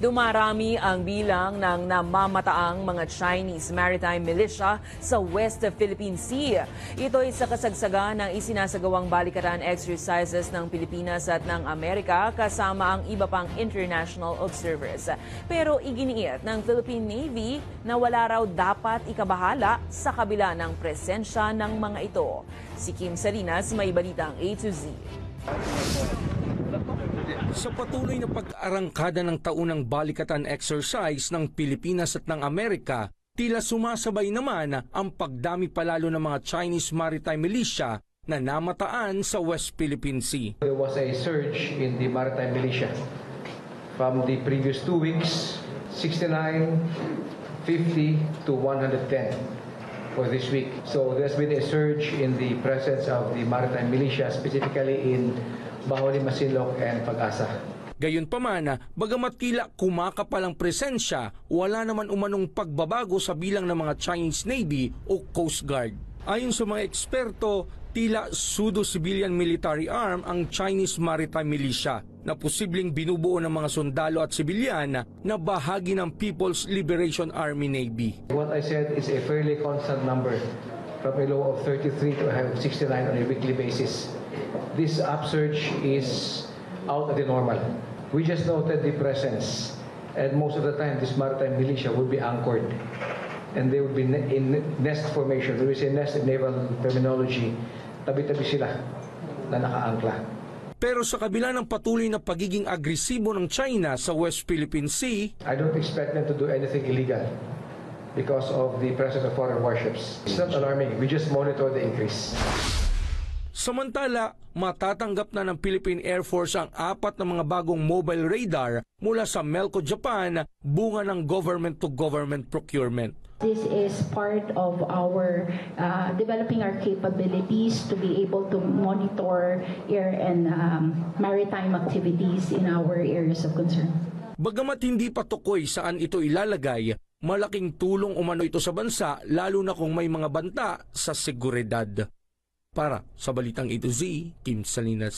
Dumarami ang bilang ng namamataang mga Chinese maritime militia sa West Philippine Sea. Ito ay sa kasagsagan ng isinasagawang balikatan exercises ng Pilipinas at ng Amerika kasama ang iba pang international observers. Pero iginiit ng Philippine Navy na wala raw dapat ikabahala sa kabila ng presensya ng mga ito. Si Kim Salinas may balitang A to Z. Sa patuloy na pag-arangkada ng taunang balikatan exercise ng Pilipinas at ng Amerika, tila sumasabay naman ang pagdami palalo ng mga Chinese maritime militia na namataan sa West Philippine Sea. There was a surge in the maritime militia from the previous 2 weeks, 69, 50 to 110 for this week. So there's been a surge in the presence of the maritime militia, specifically in Baholi, Masinloc, and Pag-asa. Gayunpaman, bagamat tila kumakapalang presensya, wala naman umanong pagbabago sa bilang ng mga Chinese Navy o Coast Guard. Ayon sa mga eksperto, tila pseudo-civilian military arm ang Chinese Maritime Militia na posibleng binubuo ng mga sundalo at sibilyan na bahagi ng People's Liberation Army Navy. What I said is a fairly constant number, from a low of 33 to a high of 69 on a weekly basis. This upsurge is out of the normal. We just noted the presence, and most of the time this maritime militia would be anchored, and they would be in nest formation. When we say nest in naval terminology, tabi-tabi sila na nakaangkla. Pero sa kabila ng patuloy na pagiging agresibo ng China sa West Philippine Sea, I don't expect them to do anything illegal because of the presence of foreign warships. It's not alarming. We just monitor the increase. samantala, matatanggap na ng Philippine Air Force ang 4 na mga bagong mobile radar mula sa Melco, Japan, bunga ng government-to-government procurement. This is part of our developing our capabilities to be able to monitor air and maritime activities in our areas of concern. Bagamat hindi pa tukoy saan ito ilalagay, malaking tulong umano ito sa bansa lalo na kung may mga banta sa seguridad. Para sa Balitang A to Z, Kim Salinas.